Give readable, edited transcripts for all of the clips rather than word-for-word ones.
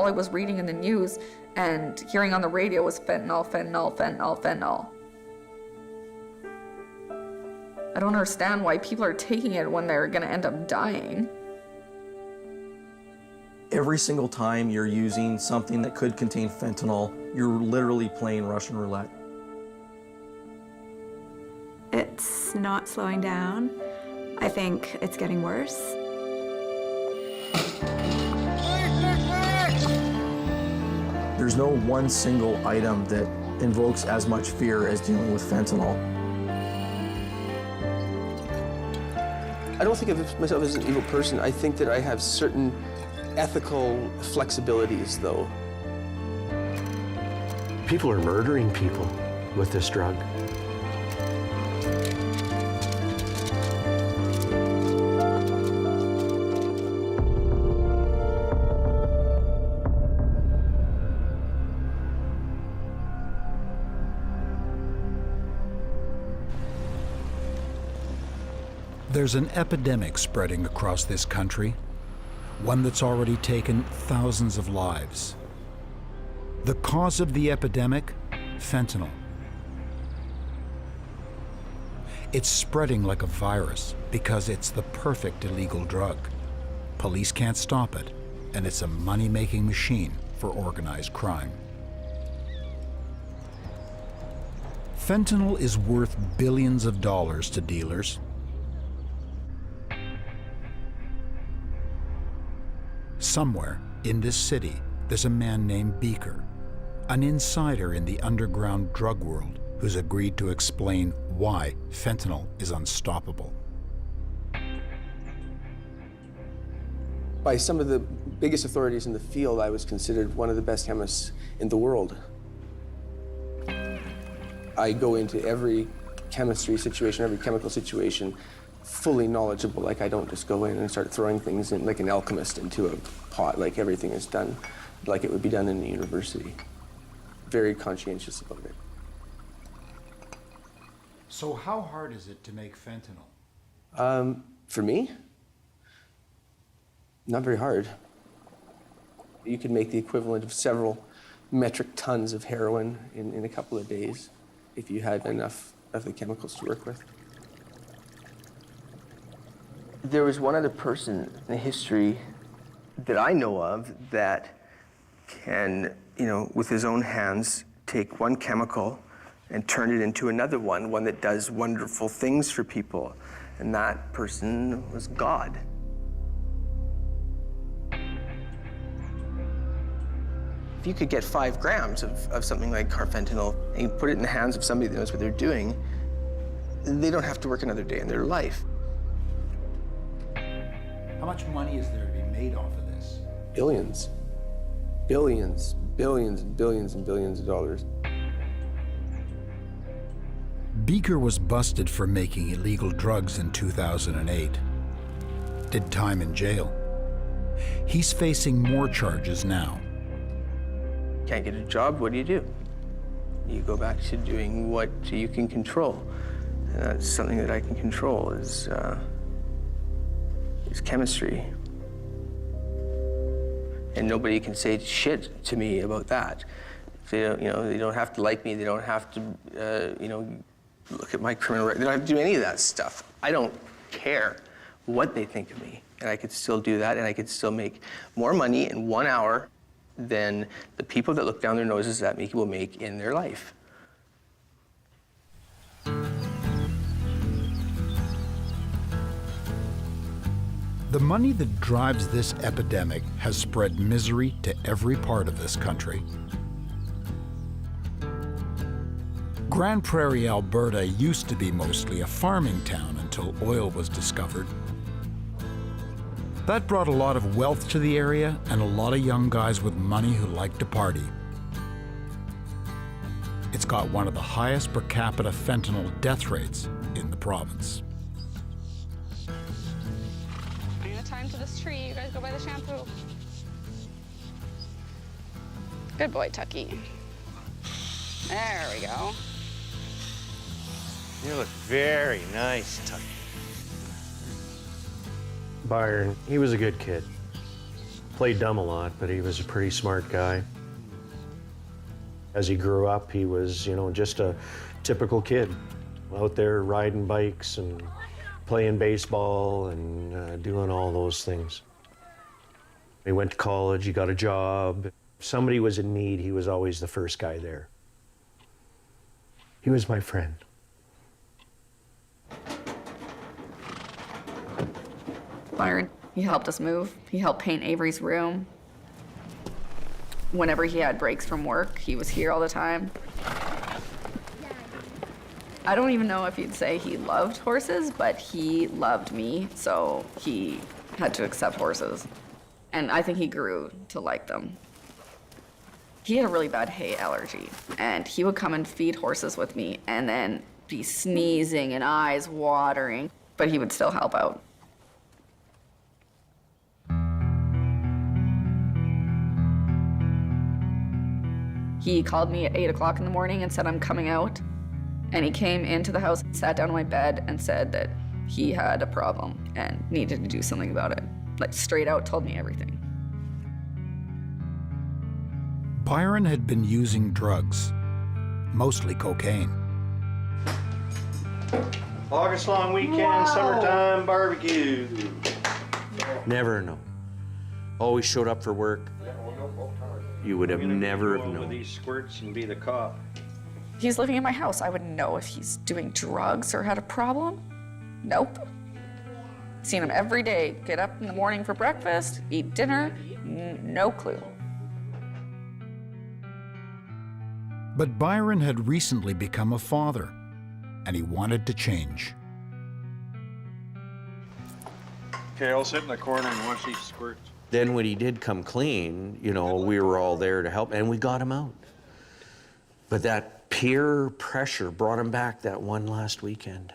all I was reading in the news and hearing on the radio was fentanyl, fentanyl, fentanyl, fentanyl. I don't understand why people are taking it when they're gonna end up dying. Every single time you're using something that could contain fentanyl, you're literally playing Russian roulette. It's not slowing down. I think it's getting worse. There's no one single item that invokes as much fear as dealing with fentanyl. I don't think of myself as an evil person. I think that I have certain ethical flexibilities, though. People are murdering people with this drug. There's an epidemic spreading across this country, one that's already taken thousands of lives. The cause of the epidemic? Fentanyl. It's spreading like a virus because it's the perfect illegal drug. Police can't stop it, and it's a money-making machine for organized crime. Fentanyl is worth billions of dollars to dealers. Somewhere in this city, there's a man named Beaker, an insider in the underground drug world who's agreed to explain why fentanyl is unstoppable. By some of the biggest authorities in the field, I was considered one of the best chemists in the world. I go into every chemistry situation, every chemical situation, fully knowledgeable. Like, I don't just go in and start throwing things in like an alchemist into a pot. Like, everything is done like it would be done in a university. Very conscientious about it. So how hard is it to make fentanyl? For me, not very hard. You could make the equivalent of several metric tons of heroin in a couple of days if you had enough of the chemicals to work with. There was one other person in history that I know of that can, with his own hands, take one chemical and turn it into another one that does wonderful things for people. And that person was God. If you could get 5 grams of something like carfentanil and you put it in the hands of somebody that knows what they're doing, they don't have to work another day in their life. How much money is there to be made off of this? Billions. Billions, billions, and billions and billions of dollars. Beaker was busted for making illegal drugs in 2008. Did time in jail. He's facing more charges now. Can't get a job, what do? You go back to doing what you can control. And that's something that I can control is chemistry. And nobody can say shit to me about that. They don't, they don't have to like me. They don't have to, look at my criminal record. They don't have to do any of that stuff. I don't care what they think of me. And I could still do that, and I could still make more money in 1 hour than the people that look down their noses at me will make in their life. The money that drives this epidemic has spread misery to every part of this country. Grand Prairie, Alberta used to be mostly a farming town until oil was discovered. That brought a lot of wealth to the area and a lot of young guys with money who like to party. It's got one of the highest per capita fentanyl death rates in the province. Time to this tree. You guys go buy the shampoo. Good boy, Tucky. There we go. You look very nice, Tucky. Byron, he was a good kid. Played dumb a lot, but he was a pretty smart guy. As he grew up, he was, you know, just a typical kid out there riding bikes and playing baseball and doing all those things. He went to college, he got a job. If somebody was in need, he was always the first guy there. He was my friend. Byron, he helped us move. He helped paint Avery's room. Whenever he had breaks from work, he was here all the time. I don't even know if you'd say he loved horses, but he loved me, so he had to accept horses. And I think he grew to like them. He had a really bad hay allergy, and he would come and feed horses with me and then be sneezing and eyes watering, but he would still help out. He called me at 8 o'clock in the morning and said, I'm coming out. And he came into the house, sat down on my bed and said that he had a problem and needed to do something about it. Like straight out told me everything. Byron had been using drugs, mostly cocaine. August long weekend, summertime barbecue. Never known. Always showed up for work. You would have never have With known. these squirts and be the cop. He's living in my house. I wouldn't know if he's doing drugs or had a problem. Nope. Seen him every day, get up in the morning for breakfast, eat dinner, no clue. But Byron had recently become a father, and he wanted to change. Okay, I'll sit in the corner and watch these squirts. Then when he did come clean, you know, we were all there to help, and we got him out. But that peer pressure brought him back that one last weekend.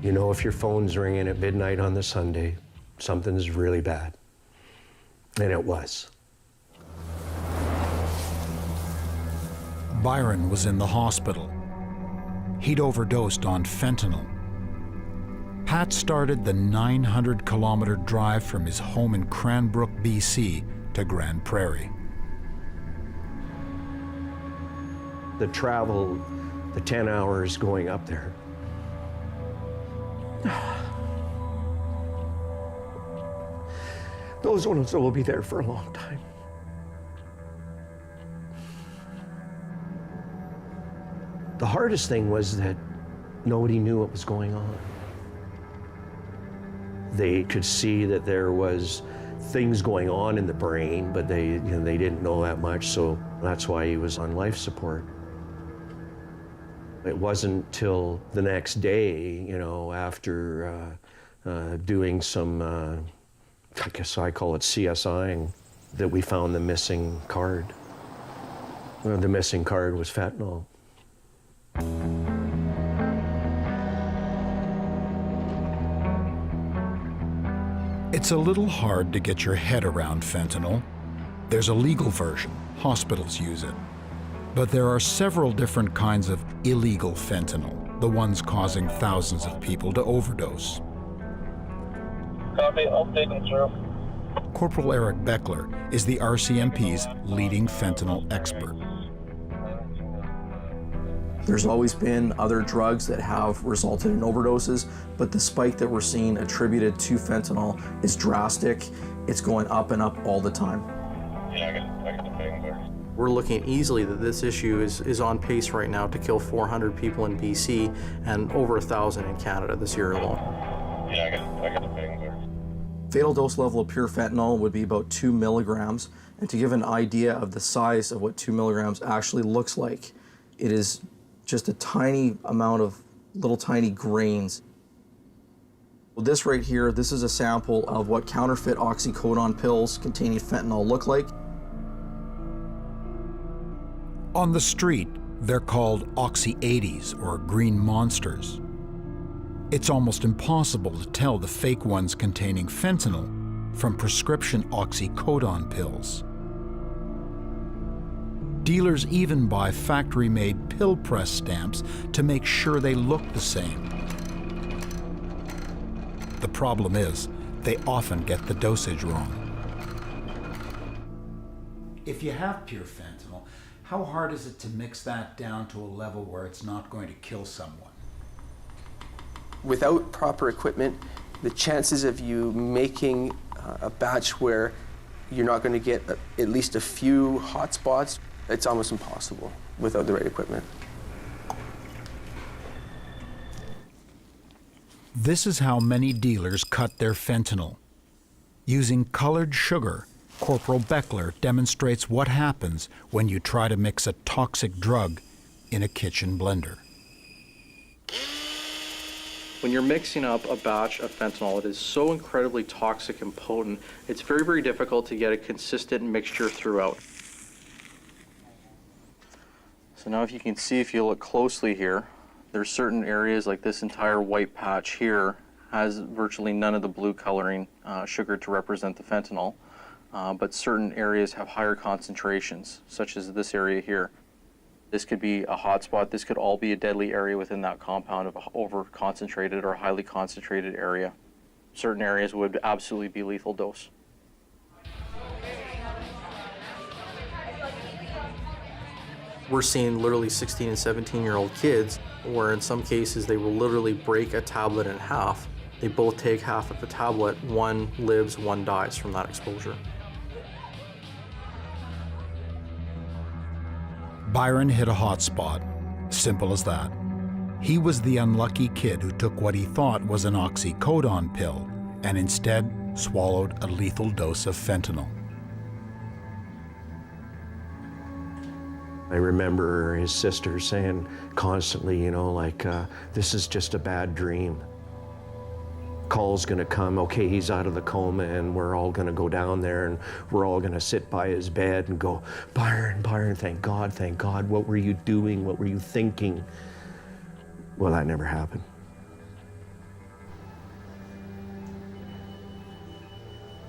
You know, if your phone's ringing at midnight on the Sunday, something's really bad. And it was. Byron was in the hospital. He'd overdosed on fentanyl. Pat started the 900-kilometer drive from his home in Cranbrook, BC, to Grand Prairie. The travel, the 10 hours going up there. Those ones will be there for a long time. The hardest thing was that nobody knew what was going on. They could see that there was things going on in the brain, but they didn't know that much, so that's why he was on life support. It wasn't till the next day, after doing some, I guess I call it CSIing, that we found the missing card. Well, the missing card was fentanyl. It's a little hard to get your head around fentanyl. There's a legal version. Hospitals use it. But there are several different kinds of illegal fentanyl, the ones causing thousands of people to overdose. Copy, I'll take them through. Corporal Eric Beckler is the RCMP's leading fentanyl expert. There's always been other drugs that have resulted in overdoses, but the spike that we're seeing attributed to fentanyl is drastic. It's going up and up all the time. Yeah, I got the thing there. We're looking easily that this issue is on pace right now to kill 400 people in BC and over 1,000 in Canada this year alone. Yeah, I got the thing there. Fatal dose level of pure fentanyl would be about 2 milligrams. And to give an idea of the size of what 2 milligrams actually looks like, it is just a tiny amount of little tiny grains. Well, this right here, this is a sample of what counterfeit oxycodone pills containing fentanyl look like. On the street, they're called Oxy 80s or green monsters. It's almost impossible to tell the fake ones containing fentanyl from prescription oxycodone pills. Dealers even buy factory-made pill press stamps to make sure they look the same. The problem is, they often get the dosage wrong. If you have pure fentanyl, how hard is it to mix that down to a level where it's not going to kill someone? Without proper equipment, the chances of you making a batch where you're not going to get at least a few hot spots, it's almost impossible without the right equipment. This is how many dealers cut their fentanyl. Using colored sugar, Corporal Beckler demonstrates what happens when you try to mix a toxic drug in a kitchen blender. When you're mixing up a batch of fentanyl, it is so incredibly toxic and potent, it's very, very difficult to get a consistent mixture throughout. So now if you can see, if you look closely here, there's certain areas like this entire white patch here has virtually none of the blue coloring sugar to represent the fentanyl, but certain areas have higher concentrations, such as this area here. This could be a hot spot. This could all be a deadly area within that compound of over-concentrated or highly concentrated area. Certain areas would absolutely be lethal dose. We're seeing literally 16 and 17-year-old kids where in some cases they will literally break a tablet in half. They both take half of the tablet. One lives, one dies from that exposure. Byron hit a hot spot. Simple as that. He was the unlucky kid who took what he thought was an oxycodone pill and instead swallowed a lethal dose of fentanyl. I remember his sister saying constantly, you know, like, this is just a bad dream. Call's gonna come, okay, he's out of the coma and we're all gonna go down there and we're all gonna sit by his bed and go, Byron, Byron, thank God, what were you doing? What were you thinking? Well, that never happened.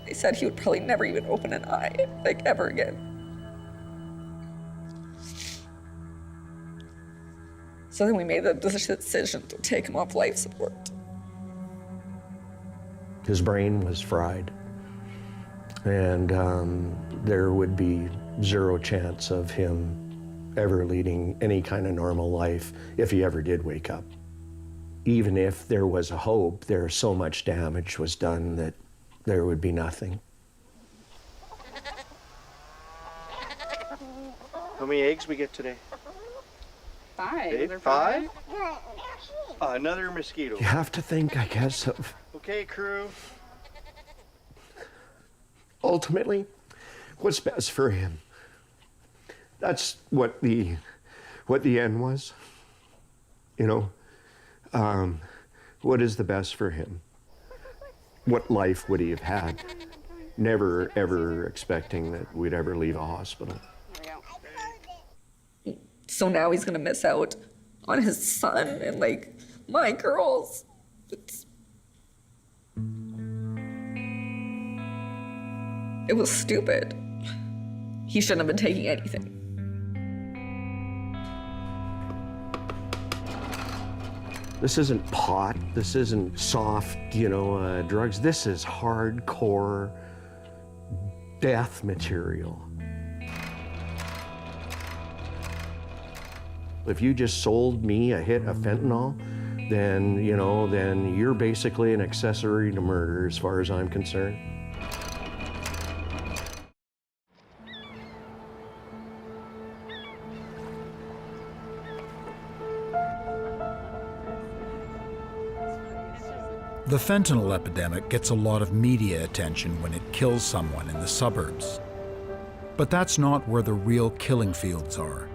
They said he would probably never even open an eye, like, ever again. So then we made the decision to take him off life support. His brain was fried, and there would be zero chance of him ever leading any kind of normal life if he ever did wake up. Even if there was a hope, so much damage was done that there would be nothing. How many eggs we get today? 5. Dave, Are there 5? Another mosquito. You have to think, I guess, of Okay, crew. ultimately what's best for him. That's what the end was, you know. What is the best for him? What life would he have had? Never, ever expecting that we'd ever leave a hospital. So now he's gonna miss out on his son and, like, my girls. It was stupid. He shouldn't have been taking anything. This isn't pot, this isn't soft, you know, drugs. This is hardcore death material. If you just sold me a hit of fentanyl, then, you know, then you're basically an accessory to murder as far as I'm concerned. The fentanyl epidemic gets a lot of media attention when it kills someone in the suburbs. But that's not where the real killing fields are.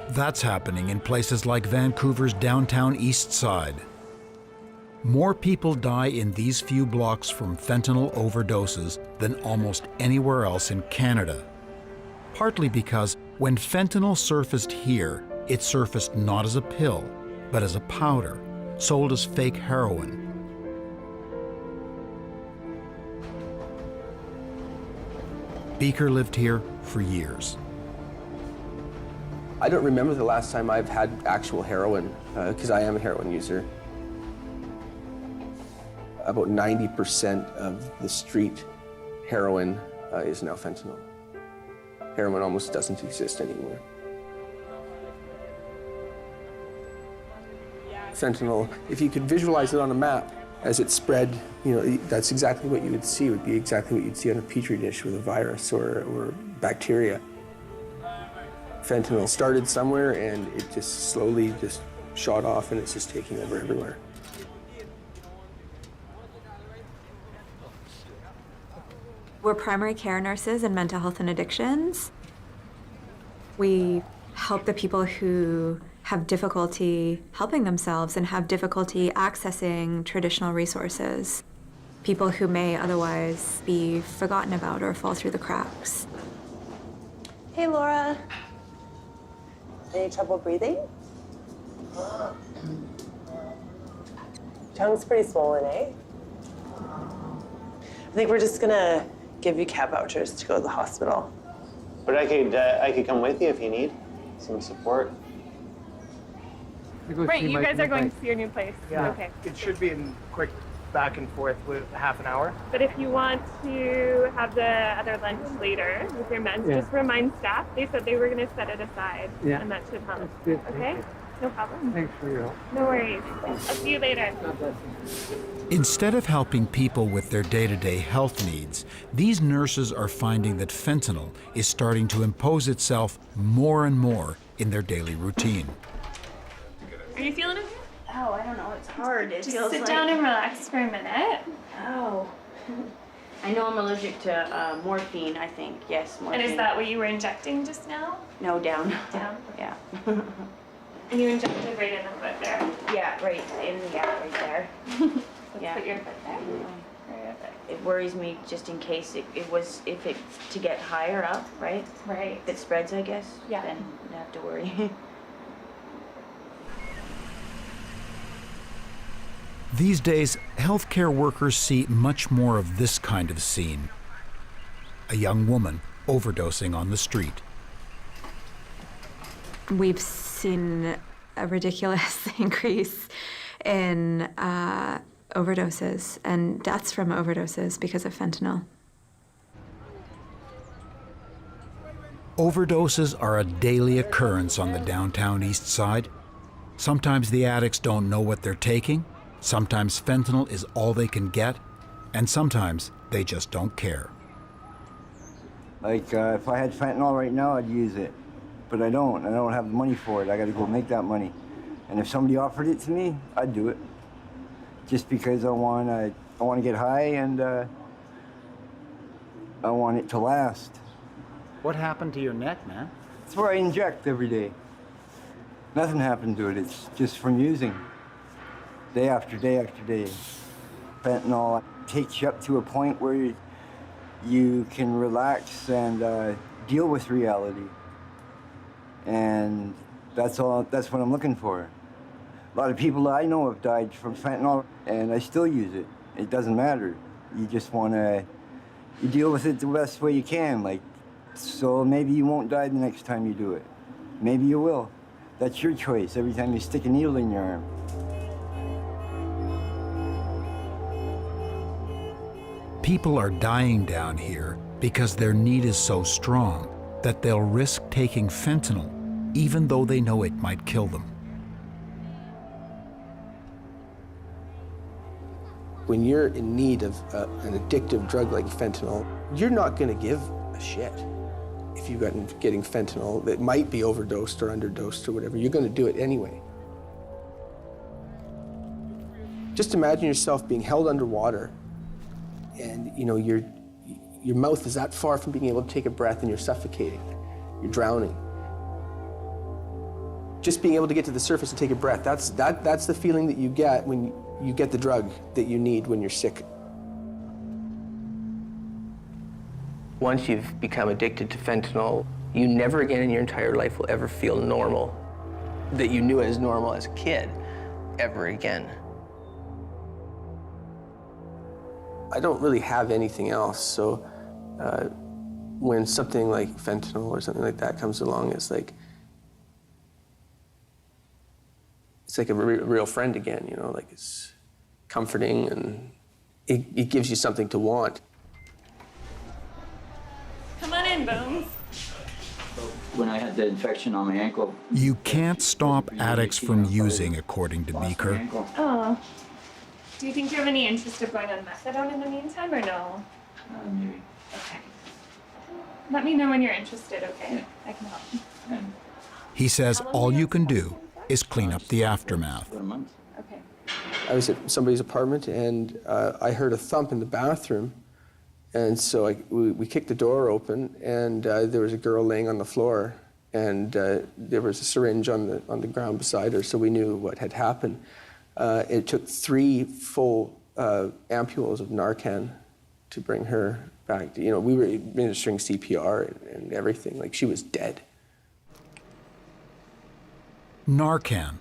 That's happening in places like Vancouver's downtown east side. More people die in these few blocks from fentanyl overdoses than almost anywhere else in Canada. Partly because when fentanyl surfaced here, it surfaced not as a pill, but as a powder, sold as fake heroin. Beaker lived here for years. I don't remember the last time I've had actual heroin, because I am a heroin user. About 90% of the street heroin is now fentanyl. Heroin almost doesn't exist anymore. Fentanyl, if you could visualize it on a map as it spread, you know, that's exactly what you would see. It would be exactly what you'd see on a petri dish with a virus or bacteria. Fentanyl started somewhere and it just slowly just shot off and it's just taking over everywhere. We're primary care nurses in mental health and addictions. We help the people who have difficulty helping themselves and have difficulty accessing traditional resources. People who may otherwise be forgotten about or fall through the cracks. Hey, Laura. Any trouble breathing? Tongue's pretty swollen, eh? I think we're just gonna give you cab vouchers to go to the hospital. But I could come with you if you need some support. Right, you guys are going to see your new place. Yeah. Okay. It should be in quick back and forth with half an hour. But if you want to have the other lunch later with your meds, just remind staff. They said they were going to set it aside, and that should help. Okay? No problem. Thanks for your help. No worries. I'll see you later. Instead of helping people with their day-to-day health needs, these nurses are finding that fentanyl is starting to impose itself more and more in their daily routine. Are you feeling okay? Oh, I don't know. It's hard. It Just feels sit like... down and relax for a minute. Oh. I know I'm allergic to morphine, I think. Yes, morphine. And is that what you were injecting just now? No, down. Down. Yeah. And you injected right in the foot there? Yeah, right there. Let's put your foot there. It worries me just in case if it's to get higher up, right? Right. If it spreads, I guess. Yeah. Then I have to worry. These days, healthcare workers see much more of this kind of scene. A young woman overdosing on the street. We've seen a ridiculous increase in overdoses and deaths from overdoses because of fentanyl. Overdoses are a daily occurrence on the downtown east side. Sometimes the addicts don't know what they're taking. Sometimes fentanyl is all they can get, and sometimes they just don't care. Like, if I had fentanyl right now, I'd use it. But I don't. I don't have the money for it. I gotta go make that money. And if somebody offered it to me, I'd do it. Just because I wanna get high and I want it to last. What happened to your neck, man? That's where I inject every day. Nothing happened to it. It's just from using. Day after day after day. Fentanyl takes you up to a point where you can relax and deal with reality. And that's what I'm looking for. A lot of people I know have died from fentanyl, and I still use it. It doesn't matter. You just you deal with it the best way you can. Like, so maybe you won't die the next time you do it. Maybe you will. That's your choice every time you stick a needle in your arm. People are dying down here because their need is so strong that they'll risk taking fentanyl even though they know it might kill them. When you're in need of an addictive drug like fentanyl, you're not going to give a shit if you've gotten getting fentanyl that might be overdosed or underdosed or whatever. You're going to do it anyway. Just imagine yourself being held underwater, and you know your mouth is that far from being able to take a breath, and you're suffocating, you're drowning. Just being able to get to the surface and take a breath, that's the feeling that you get when you get the drug that you need when you're sick. Once you've become addicted to fentanyl, you never again in your entire life will ever feel normal, that you knew as normal as a kid, ever again. I don't really have anything else, so when something like fentanyl or something like that comes along, it's like a real friend again, you know, like it's comforting and it gives you something to want. Come on in, Bones. When I had the infection on my ankle. You can't stop addicts from using, according to Beaker. Oh. Do you think you have any interest of going on methadone in the meantime, or no? Maybe. Okay. Let me know when you're interested, okay? I can help. He says all you can do is clean up the aftermath. Okay. I was at somebody's apartment and I heard a thump in the bathroom. And so we kicked the door open and there was a girl laying on the floor and there was a syringe on the ground beside her, so we knew what had happened. It took 3 full ampules of Narcan to bring her back. You know, we were administering CPR and everything, like she was dead. Narcan,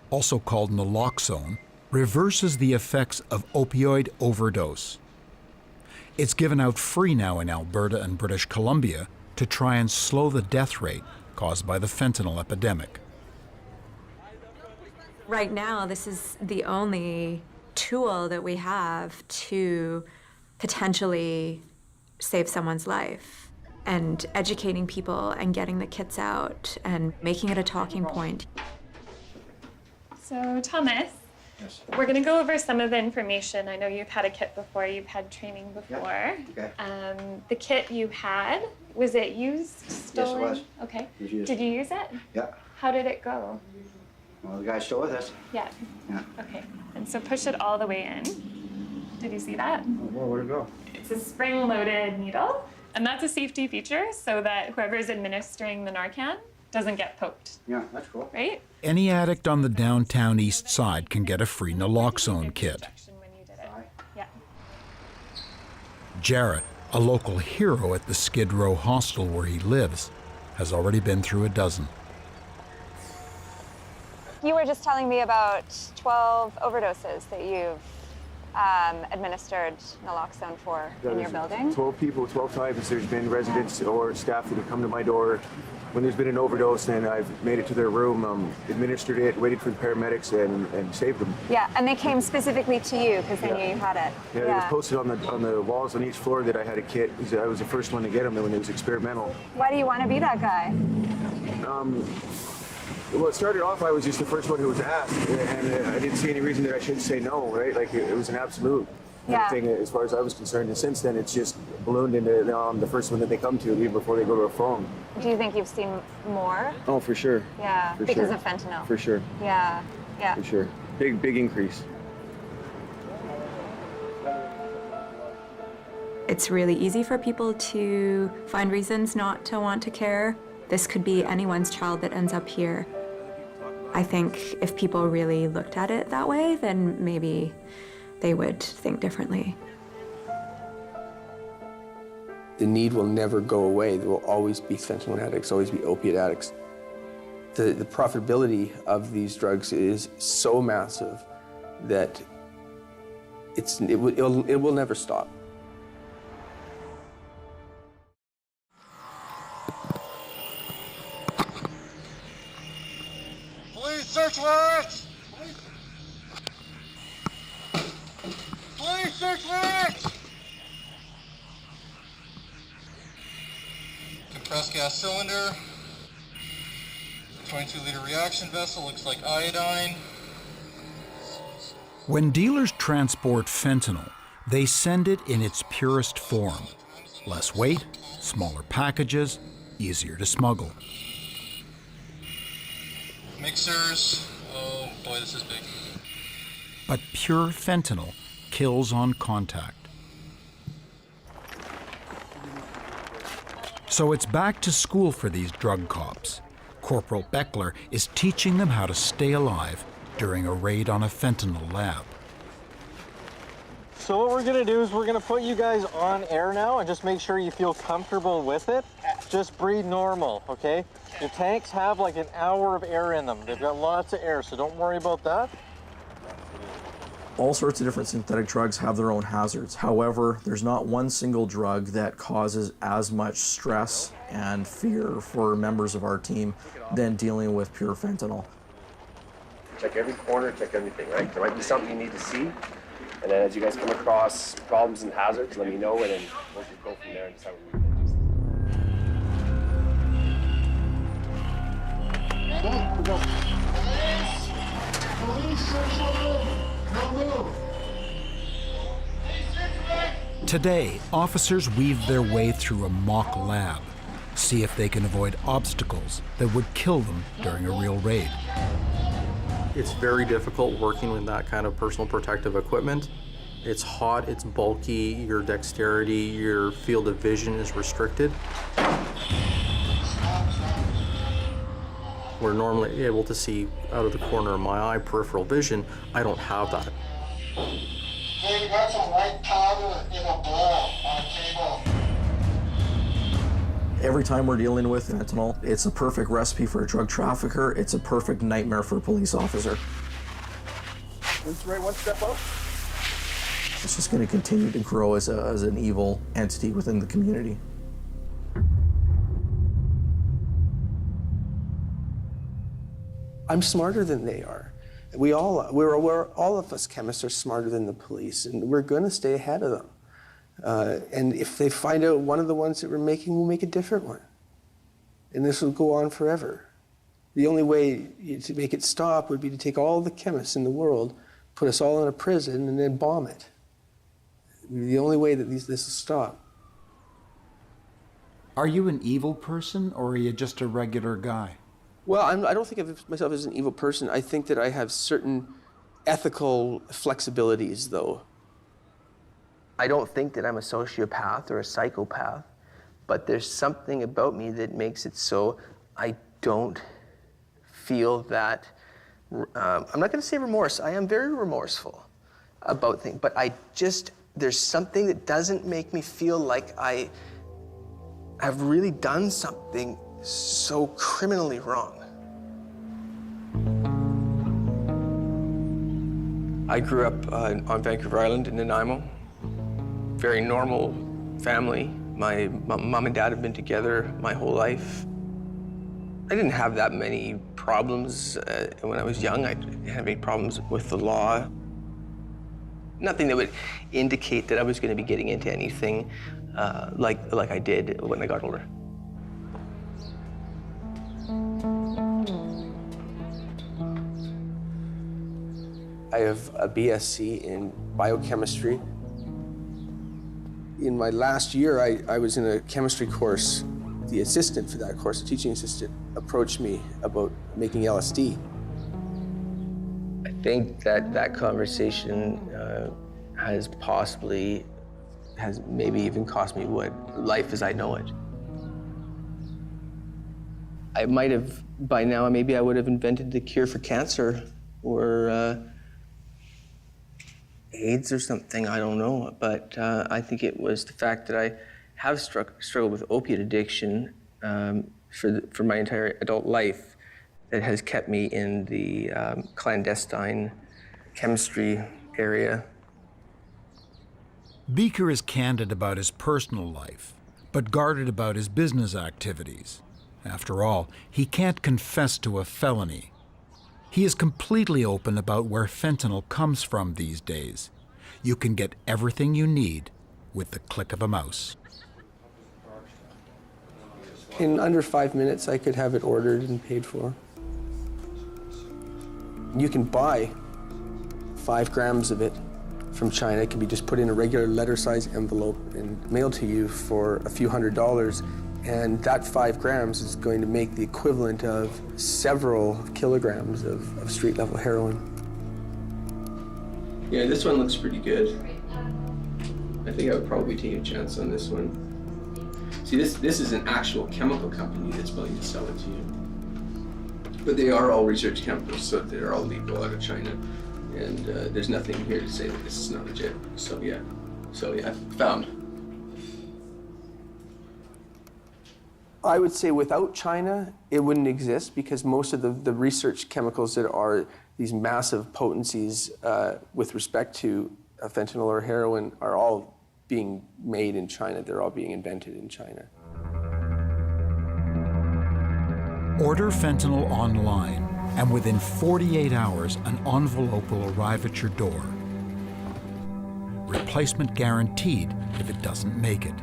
also called naloxone, reverses the effects of opioid overdose. It's given out free now in Alberta and British Columbia to try and slow the death rate caused by the fentanyl epidemic. Right now, this is the only tool that we have to potentially save someone's life. And educating people and getting the kits out and making it a talking point. So, Thomas, we're going to go over some of the information. I know you've had a kit before, you've had training before. Yeah. Okay. The kit you had, was it used, stolen? Yes, it was. Okay. It was used. Did you use it? Yeah. How did it go? Well, the guy's still with us. Yeah. Yeah. Okay. And so push it all the way in. Did you see that? Oh, well, where'd it go? It's a spring-loaded needle, and that's a safety feature so that whoever's administering the Narcan doesn't get poked. Yeah, that's cool. Right? Any addict on the downtown east side can get a free naloxone kit. Yeah. Jarrett, a local hero at the Skid Row hostel where he lives, has already been through a dozen. You were just telling me about 12 overdoses that you've administered naloxone for in your building. 12 people, 12 times. There's been residents or staff that have come to my door when there's been an overdose, and I've made it to their room, administered it, waited for the paramedics, and saved them. Yeah, and they came specifically to you because they knew you had it. Yeah, it was posted on the walls on each floor that I had a kit. I was the first one to get them when it was experimental. Why do you want to be that guy? Well, it started off, I was just the first one who was asked, and I didn't see any reason that I should say no, right? Like, it was an absolute thing as far as I was concerned, and since then, it's just ballooned into the first one that they come to, even before they go to a phone. Do you think you've seen more? Oh, for sure. Yeah, for because sure. of fentanyl. For sure. Yeah, yeah. For sure. Big increase. It's really easy for people to find reasons not to want to care. This could be anyone's child that ends up here. I think if people really looked at it that way, then maybe they would think differently. The need will never go away. There will always be fentanyl addicts, always be opiate addicts. The profitability of these drugs is so massive that it will never stop. Police search warrant! Police search warrant! Compressed gas cylinder. 22-liter reaction vessel, looks like iodine. When dealers transport fentanyl, they send it in its purest form. Less weight, smaller packages, easier to smuggle. Mixers. Oh boy, this is big. But pure fentanyl kills on contact. So it's back to school for these drug cops. Corporal Beckler is teaching them how to stay alive during a raid on a fentanyl lab. So what we're gonna do is we're gonna put you guys on air now and just make sure you feel comfortable with it. Just breathe normal, okay? Your tanks have like an hour of air in them. They've got lots of air, so don't worry about that. All sorts of different synthetic drugs have their own hazards. However, there's not one single drug that causes as much stress and fear for members of our team than dealing with pure fentanyl. Check every corner, check everything, right? There might be something you need to see, and then as you guys come across problems and hazards, let me know, and then we'll just go from there and decide what we can do. Today, officers weave their way through a mock lab, see if they can avoid obstacles that would kill them during a real raid. It's very difficult working with that kind of personal protective equipment. It's hot, it's bulky, your dexterity, your field of vision is restricted. We're normally able to see out of the corner of my eye, peripheral vision. I don't have that. Hey, you got some white powder in a bowl on a table. Every time we're dealing with fentanyl, it's a perfect recipe for a drug trafficker. It's a perfect nightmare for a police officer. That's right, one step up. It's just going to continue to grow as an evil entity within the community. I'm smarter than they are. We're all of us chemists are smarter than the police, and we're going to stay ahead of them. And if they find out one of the ones that we're making, we'll make a different one. And this will go on forever. The only way to make it stop would be to take all the chemists in the world, put us all in a prison, and then bomb it. The only way that this will stop. Are you an evil person, or are you just a regular guy? Well, I don't think of myself as an evil person. I think that I have certain ethical flexibilities, though. I don't think that I'm a sociopath or a psychopath, but there's something about me that makes it so I don't feel that, I'm not going to say remorse. I am very remorseful about things, but there's something that doesn't make me feel like I have really done something so criminally wrong. I grew up on Vancouver Island in Nanaimo. Very normal family. My mom and dad have been together my whole life. I didn't have that many problems when I was young. I didn't have any problems with the law. Nothing that would indicate that I was going to be getting into anything like I did when I got older. I have a BSc in biochemistry. In my last year, I was in a chemistry course. The assistant for that course, the teaching assistant, approached me about making LSD. I think that conversation has maybe even cost me life as I know it. I might have, by now, maybe I would have invented the cure for cancer or AIDS or something, I don't know. But I think it was the fact that I have struggled with opiate addiction for my entire adult life that has kept me in the clandestine chemistry area. Beaker is candid about his personal life, but guarded about his business activities. After all, he can't confess to a felony. He is completely open about where fentanyl comes from these days. You can get everything you need with the click of a mouse. In under 5 minutes, I could have it ordered and paid for. You can buy 5 grams of it from China. It can be just put in a regular letter-size envelope and mailed to you for a few $100s. And that 5 grams is going to make the equivalent of several kilograms of street-level heroin. Yeah, this one looks pretty good. I think I would probably take a chance on this one. See, this is an actual chemical company that's willing to sell it to you. But they are all research chemicals, so they're all legal out of China. And there's nothing here to say that this is not legit. So yeah, found. I would say without China, it wouldn't exist because most of the research chemicals that are these massive potencies with respect to fentanyl or heroin are all being made in China. They're all being invented in China. Order fentanyl online, and within 48 hours, an envelope will arrive at your door. Replacement guaranteed if it doesn't make it.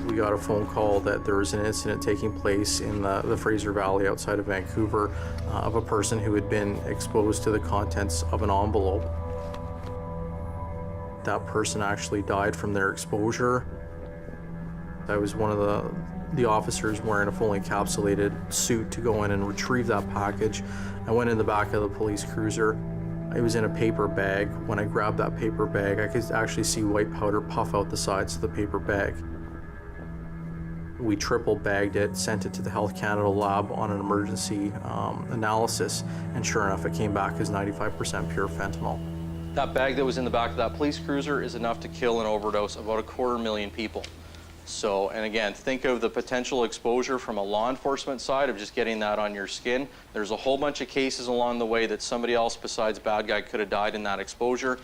We got a phone call that there was an incident taking place in the Fraser Valley outside of Vancouver of a person who had been exposed to the contents of an envelope. That person actually died from their exposure. I was one of the officers wearing a fully encapsulated suit to go in and retrieve that package. I went in the back of the police cruiser. It was in a paper bag. When I grabbed that paper bag, I could actually see white powder puff out the sides of the paper bag. We triple bagged it, sent it to the Health Canada lab on an emergency analysis, and sure enough, it came back as 95% pure fentanyl. That bag that was in the back of that police cruiser is enough to kill and overdose about 250,000 people. So, and again, think of the potential exposure from a law enforcement side of just getting that on your skin. There's a whole bunch of cases along the way that somebody else besides bad guy could have died in that exposure.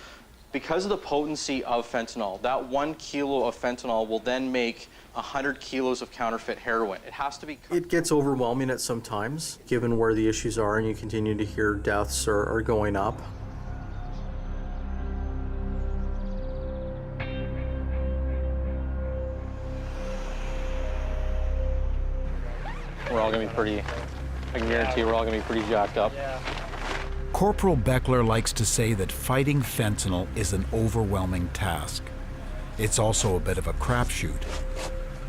Because of the potency of fentanyl, that 1 kilo of fentanyl will then make 100 kilos of counterfeit heroin. It has to be... It gets overwhelming at some times, given where the issues are, and you continue to hear deaths are going up. We're all gonna be pretty, I can guarantee we're all gonna be pretty jacked up. Corporal Beckler likes to say that fighting fentanyl is an overwhelming task. It's also a bit of a crapshoot.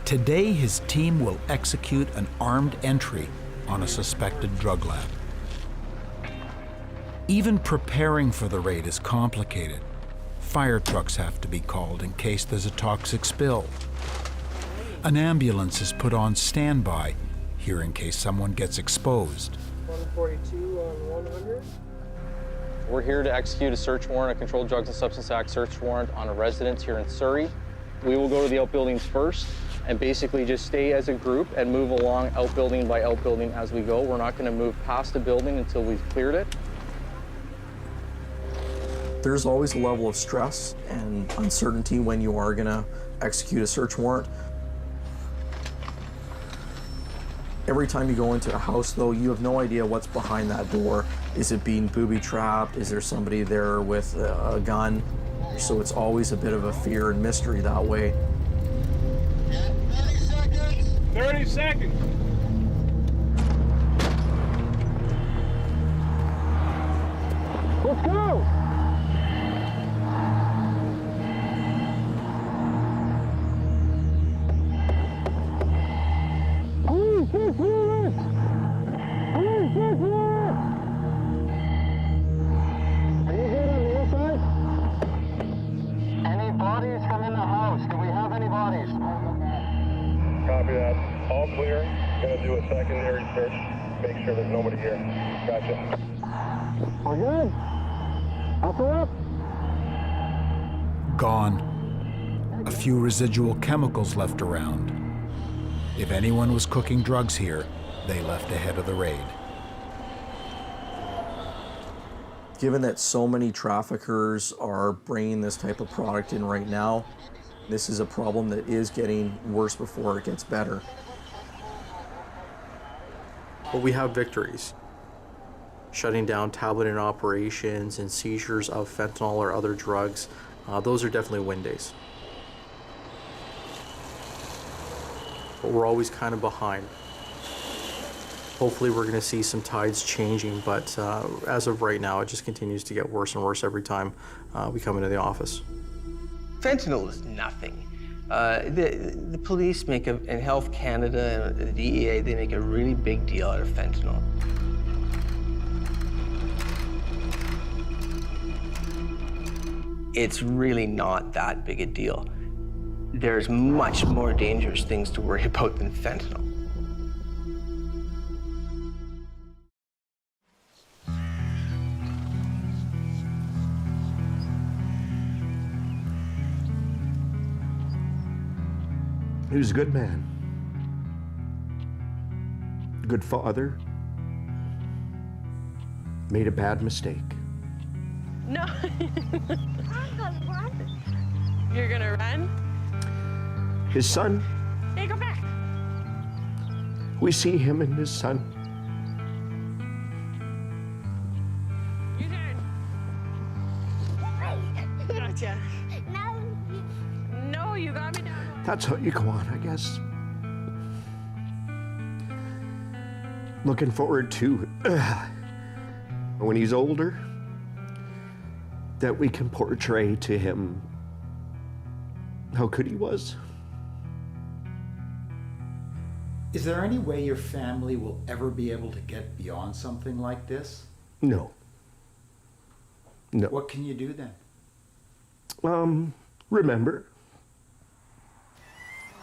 Today, his team will execute an armed entry on a suspected drug lab. Even preparing for the raid is complicated. Fire trucks have to be called in case there's a toxic spill. An ambulance is put on standby here in case someone gets exposed. 142 on 100. We're here to execute a search warrant, a Controlled Drugs and Substance Act search warrant on a residence here in Surrey. We will go to the outbuildings first and basically just stay as a group and move along outbuilding by outbuilding as we go. We're not going to move past the building until we've cleared it. There's always a level of stress and uncertainty when you are going to execute a search warrant. Every time you go into a house, though, you have no idea what's behind that door. Is it being booby-trapped? Is there somebody there with a gun? So it's always a bit of a fear and mystery that way. 30 seconds. 30 seconds. Let's go. Copy that. All clear. Gonna do a secondary search. Make sure there's nobody here. Gotcha. We're good. Upper up. Gone. A few residual chemicals left around. If anyone was cooking drugs here, they left ahead of the raid. Given that so many traffickers are bringing this type of product in right now, this is a problem that is getting worse before it gets better. But we have victories. Shutting down tableting operations and seizures of fentanyl or other drugs, those are definitely win days. But we're always kind of behind. Hopefully we're going to see some tides changing, but as of right now, it just continues to get worse and worse every time we come into the office. Fentanyl is nothing. The police and Health Canada and the DEA, they make a really big deal out of fentanyl. It's really not that big a deal. There's much more dangerous things to worry about than fentanyl. He was a good man, a good father, made a bad mistake. No. You're gonna run? His son, Hey, go back. we see him and his son. Your turn. Gotcha. No, you got me down. That's how you go on, I guess. Looking forward to when he's older, that we can portray to him how good he was. Is there any way your family will ever be able to get beyond something like this? No. No. What can you do then? Remember,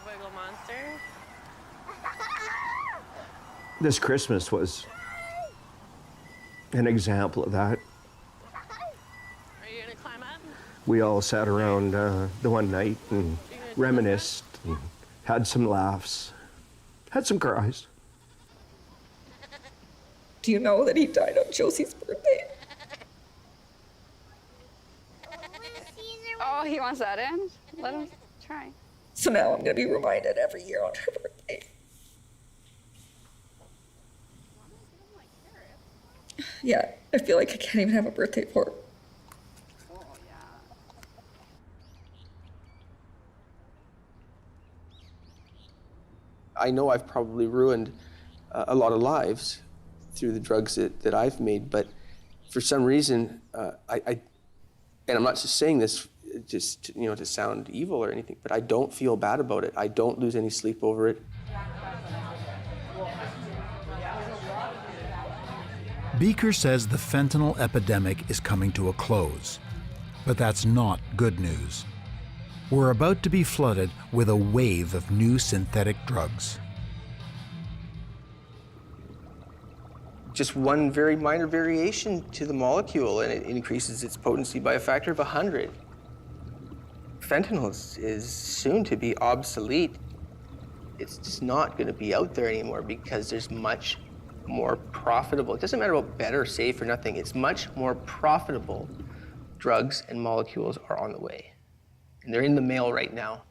Wiggle monster. this Christmas was an example of that. Are you gonna climb up? We all sat around the one night and reminisced and had some laughs, had some cries. Do you know that he died on Josie's birthday? Oh, he wants that in? Let him try. So now I'm gonna be reminded every year on her birthday. Yeah, I feel like I can't even have a birthday for her. I know I've probably ruined a lot of lives through the drugs that I've made, but for some reason, and I'm not just saying this just to sound evil or anything, but I don't feel bad about it. I don't lose any sleep over it. Beaker says the fentanyl epidemic is coming to a close, but that's not good news. We're about to be flooded with a wave of new synthetic drugs. Just one very minor variation to the molecule, and it increases its potency by a factor of 100. Fentanyl is soon to be obsolete. It's just not going to be out there anymore because there's much more profitable. It doesn't matter about better, safe, or nothing. It's much more profitable drugs and molecules are on the way. And they're in the mail right now.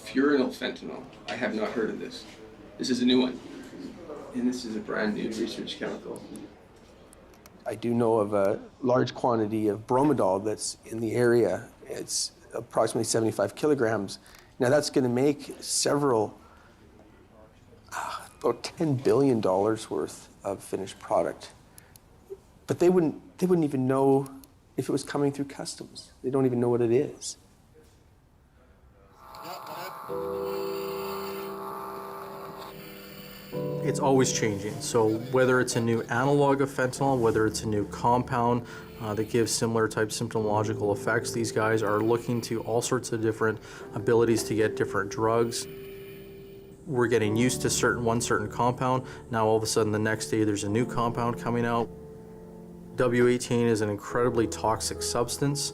Furanol fentanyl. I have not heard of this. This is a new one. And this is a brand new research chemical. I do know of a large quantity of bromidol that's in the area. It's approximately 75 kilograms. Now that's going to make several, about $10 billion worth of finished product. But they wouldn't even know if it was coming through customs. They don't even know what it is. It's always changing. So whether it's a new analog of fentanyl, whether it's a new compound that gives similar type symptomological effects, these guys are looking to all sorts of different abilities to get different drugs. We're getting used to one certain compound. Now all of a sudden the next day there's a new compound coming out. W18 is an incredibly toxic substance.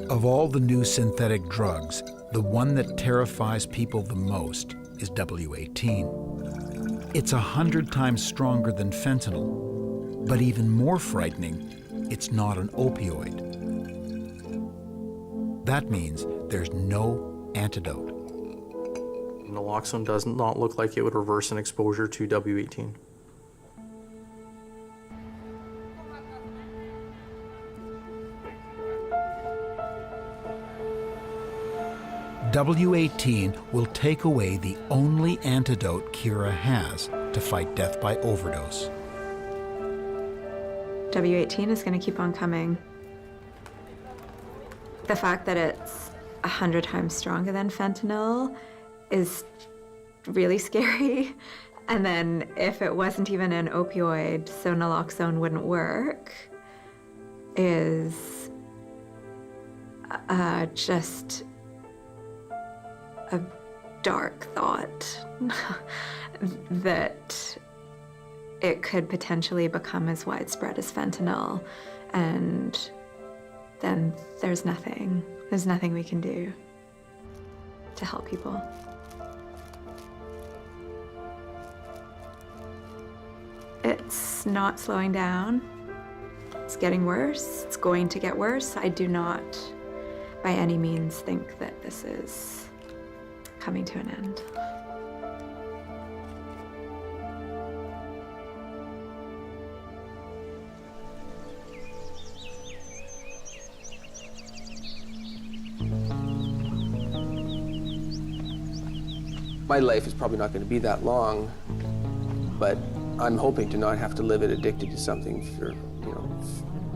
Of all the new synthetic drugs, the one that terrifies people the most is W18. It's 100 times stronger than fentanyl, but even more frightening, it's not an opioid. That means there's no antidote. Naloxone does not look like it would reverse an exposure to W18. W18 will take away the only antidote Kira has to fight death by overdose. W18 is going to keep on coming. The fact that it's 100 times stronger than fentanyl is really scary. And then if it wasn't even an opioid, so naloxone wouldn't work, is just a dark thought that it could potentially become as widespread as fentanyl, and then there's nothing we can do to help people. It's not slowing down. It's getting worse. It's going to get worse. I do not, by any means, think that this is coming to an end. My life is probably not going to be that long, but I'm hoping to not have to live it addicted to something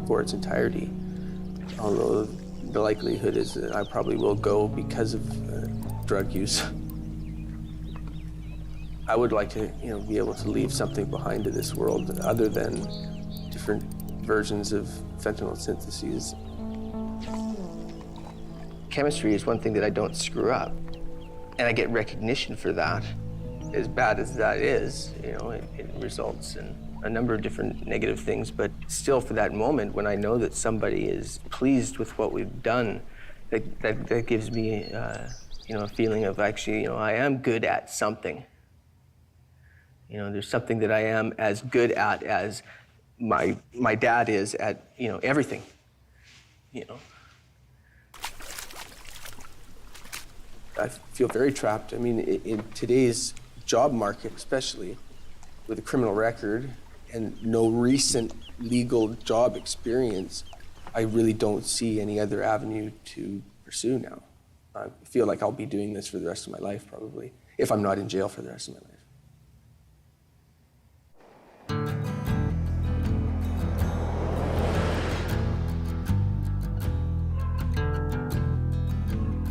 for its entirety. Although the likelihood is that I probably will go because of drug use. I would like to, be able to leave something behind to this world other than different versions of fentanyl syntheses. Chemistry is one thing that I don't screw up. And I get recognition for that. As bad as that is, it results in a number of different negative things, but still for that moment when I know that somebody is pleased with what we've done, that gives me, a feeling of actually, I am good at something. There's something that I am as good at as my dad is at, everything, I feel very trapped. I mean, in today's job market, especially with a criminal record and no recent legal job experience, I really don't see any other avenue to pursue now. I feel like I'll be doing this for the rest of my life, probably, if I'm not in jail for the rest of my life.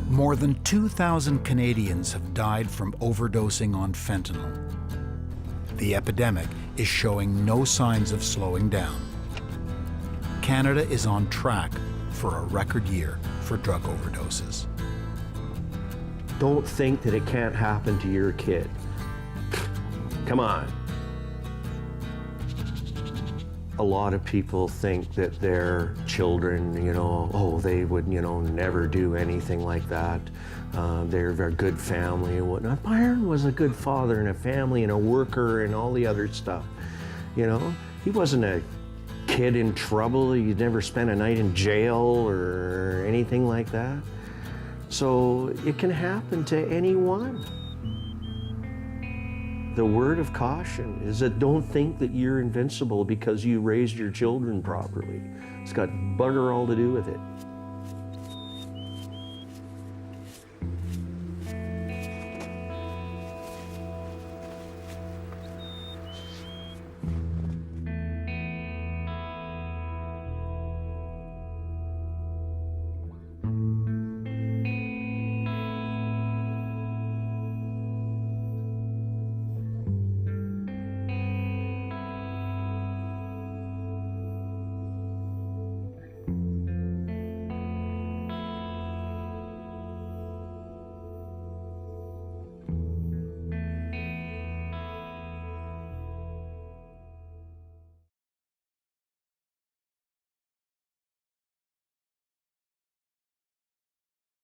More than 2,000 Canadians have died from overdosing on fentanyl. The epidemic is showing no signs of slowing down. Canada is on track for a record year for drug overdoses. Don't think that it can't happen to your kid. Come on. A lot of people think that their children, they would, never do anything like that. They're a very good family and whatnot. Byron was a good father and a family and a worker and all the other stuff. He wasn't a kid in trouble. He never spent a night in jail or anything like that. So it can happen to anyone. The word of caution is that don't think that you're invincible because you raised your children properly. It's got bugger all to do with it.